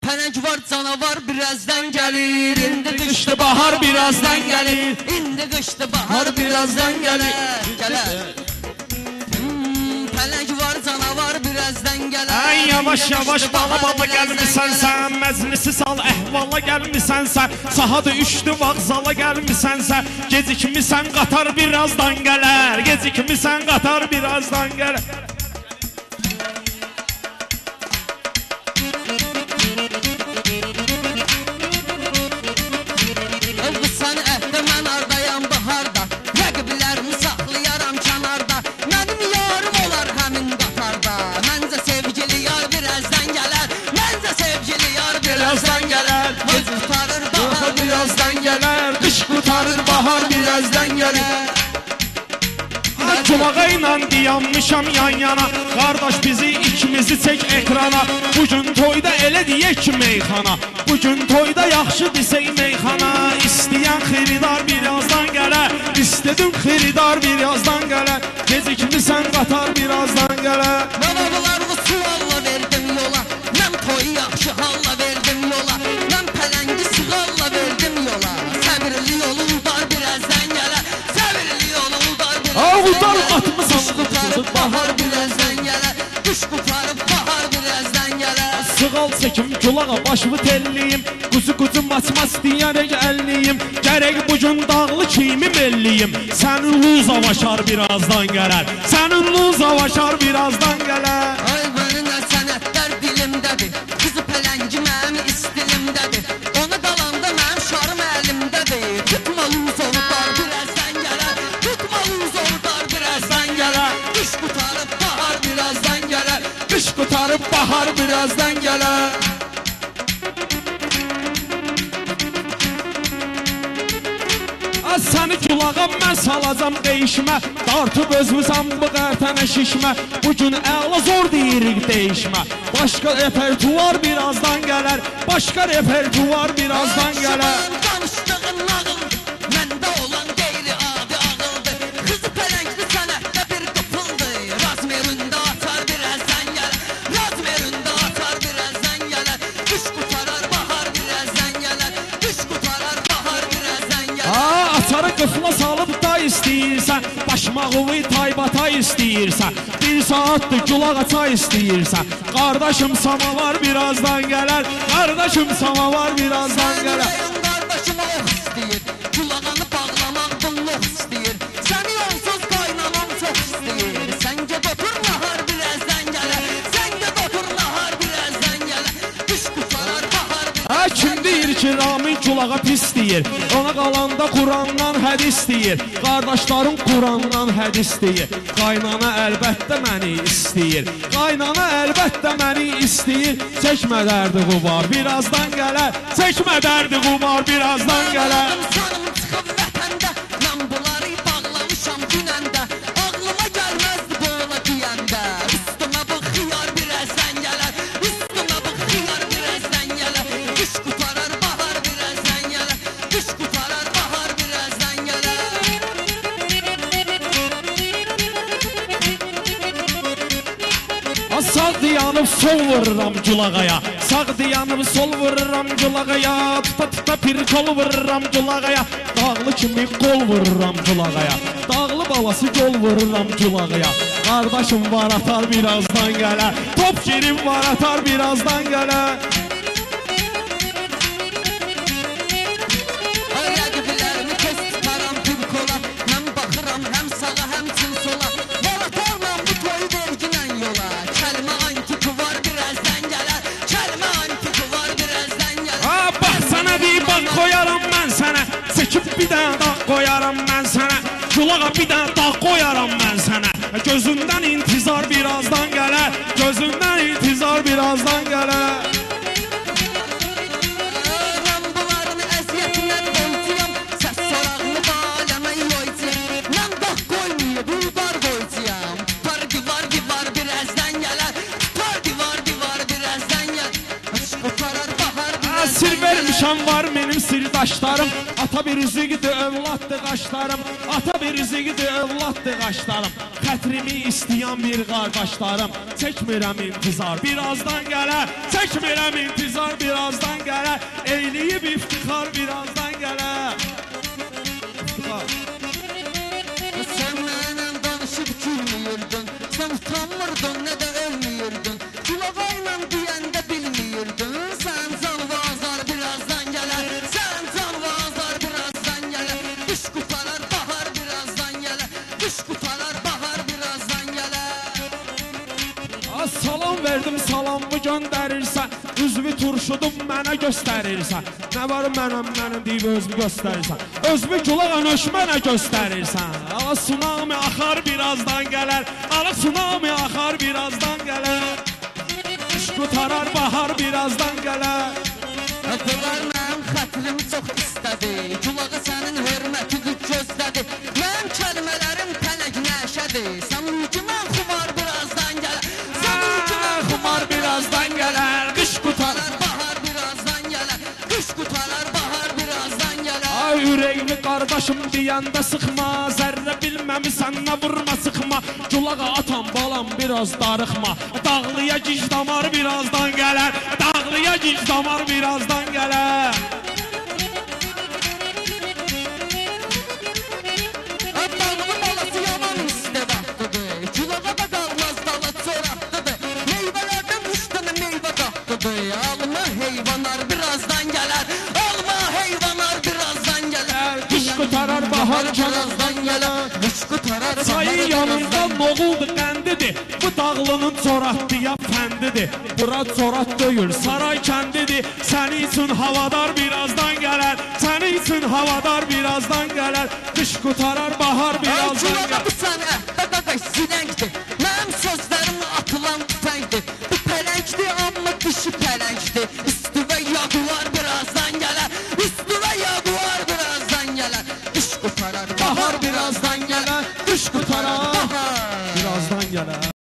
Pələng var, canavar birazdan gəlir. İndi qışdı bahar birazdan gəlir. İndi qışdı bahar birazdan gəlir. Pələng var, canavar birazdan gəlir. Ay yavaş yavaş bala bala gəlmisən sən, məclisi sal əhvala gəlmisən sən, sahada üçdü vağzala gəlmisən sən, gecikmisən qatar birazdan gələr, gecikmisən qatar birazdan gələr. Sən əhdə mən ardayam baharda, rəqiblərimi saxlayaram kənarda, mənim yarım olar həmin qatarda. Məncə sevgili yar birazdan gələr, məncə sevgili yar birazdan gələr. Qış qutarır bahar birazdan gələr, qış qutarır bahar birazdan gələr. Culağa ilə dayanmışam yan yana, qardaş bizi ikimizi çək ekrana. Bugün toyda elə deyək ki meyxana, bugün toyda yaxşı desək meyxana. İstəyən xiridar birazdan gələr, istədim xiridar birazdan gələr, gecikmisən qatar birazdan gələr. Mən oğlarımı suvalla verdim yola, mən toyu yaxşı halla verdim yola, mən pələngi sığalla verdim yola. Səbirli yolun dar birazdan gələr, səbirli yolun dar Avudar atmısan. Qış qutarıb bahar birazdan gələr, qış qutarıb bahar birazdan gələr. Sığal çəkim culağa başımı telliyim, quzu maçmas deyərək əlniyim, gərək bugün dağlı kimi melliyim. Sənin luz avaşar birazdan gələr, sənin luz avaşar birazdan gələr. Ay mənim sənətlər dilimdədir, qızı pələngi mənim istilimdədir, ona qalanda mənim şarım əlimdədir. Tutma luz ovudar birazdan gələr, tutma luz ovudar birazdan gələr. Qış qutarıb bahar birazdan gələr, qış qutarıb bahar birazdan gələr. Səni culağa mən salacam deyişmə, dartıb özümüzəm bu qərtənə şişmə. Bugün əla zor deyirik deyişmə, başqa repertuar birazdan gələr, başqa repertuar birazdan gələr. Danışdığın nağıl məndə olan qeyri-adi ağıldır, qızı pələngli sənətdə bir qıfıldır. Razmerində atar birazdan gələr, razmerində atar birazdan gələr. Qış qutarar bahar birazdan gələr, qış qutarar bahar birazdan gələr. Açarı qıfla salıb da istəyirsən, başmağıvı taybata istəyirsən, bir saatdır gulağa çay istəyirsən. Qardaşım samavar birazdan gələr, qardaşım samavar birazdan gələr. Qardaşıma ox istəyir, culağanı bağlamaq bunluq istəyir, səni onsuz qaynanan çox istəyir. Sən ged otur nahar birazdan gələr, sən ged otur nahar birazdan gələr. Qış qutarar bahar birazdan. Kim deyir ki Ramin culağa pis deyir, ona qalanda Qurandan hədis deyir, qardaşlarım Qurandan hədis deyir. Qaynana əlbəttə məni istəyir, qaynana əlbəttə məni istəyir. Çəkmə dərdi qumar birazdan gələr, çəkmə dərdi qumar birazdan gələr. Canım çıxıb vətəndə, mən bunları bağlamışam günəndə, ağlıma gəlməzdi boğula deyəndə. Üstümə bu xiyar birazdan gələr, üstümə bu xiyar birazdan gələr. Qış qutarar bahar birazdan gələr, qış qutarar bahar birazdan gələr. Sağ dayanıb sol vururam culağaya, sağ dayanıb sol vururam culağaya, tuta tuta bir kol vururam culağaya, dağlı kimi qol vururam culağaya, dağlı balası yol vururam culağaya. Qardaşım var atar birazdan gələr, top girim var atar birazdan gələr. Rəqiblərimi tez tutaram bir kola, mən baxıram həm sağa həm çin sola. Valatarla bu toyu verginən yola, kəlmə antiki var birazdan gələr, kəlmə antiki var birazdan gələr. Bax sənə bir bax qoyaram mən sənə, çəkib bir dənə dağ qoyaram mən sənə, culağa bir dənə dağ qoyaram mən sənə. Gözündən intizar birazdan gələr, gözündən intizar birazdan gələr. Sir vermişəm var mənim sirdaşlarım, ata bir üzüqdir övladdır qaşlarım, ata bir üzüqdir övladdır qaşlarım. xətrimi istəyən bir qardaşlarım, çəkmirəm intizar, birazdan gələr. Çəkmirəm intizar, birazdan gələr. Eyləyib iftixar, birazdan gələr. Sen mənə danışıb gülmüyordun, sen utanmırdın, ne de ölmüyordun. Kulağayla deyəndə bilmiydin. Sen can və azar birazdan gələr. Sen can və azar birazdan gələr. Qış qutarar, bahar birazdan gələr. Qış qutarar, bahar birazdan gələr. Salam verdim, salamımı göndərirsən. Üzvü turşudum, mənə göstərirsən. Nə var mənəm deyib özünü göstərirsən. Özünü gulağa nöş mənə göstərirsən. Ala tsunami axar, birazdan gələr. Ala tsunami axar, birazdan gələr. Qış qutarar, bahar birazdan gələr. Bunlar mənim xətrim çox istədi. Kulağı sənin hörmətini gözlədi. Mənim kəlmələrim pələg nəşədir. Sən ülkümən xumar birazdan gələr. Sən ülkümən xumar birazdan gələr. Qış qutarar, bahar birazdan gələr. Qış qutarar, bahar birazdan gələr. Ay ürəyimi qardaşım deyəndə sıxma. Zərrə bilməmisən nə vurma sıxma. Culağa atam balam biraz darıxma. Dağlıya gic damar birazdan gələr. Dağlıya gic damar birazdan gələr. Dağlı balası yaman istedaklıdır. Culağa da qalmaz dalı çoraklıdır. Meyvələrdən üç tane meyvə qatlıdır. Alma heyvanlar birazdan gələr. Alma heyvanlar birazdan gələr. Qış qutarar, bahar birazdan gələr. Qış qutarar, Sayı yanında noğuldu qəndidir. Bu dağlının coratlıya fəndidir. Bura corat döyül, saray kəndidir. Sənin üçün havadar birazdan gələr. Sənin üçün havadar birazdan gələr. Qış qutarar, bahar birazdan Culağa gələr. bu sənə daqaqay siləngdir. Mənim sözlərim atılan tüfəngdir. Bu pələngdir, amma dişi pələngdir. Üstüvə yaqular birazdan gələr. Üstüvə yaqular birazdan gələr. Qış qutarar, bahar birazdan gələr. Qış qutarar, bahar Birazdan gələr.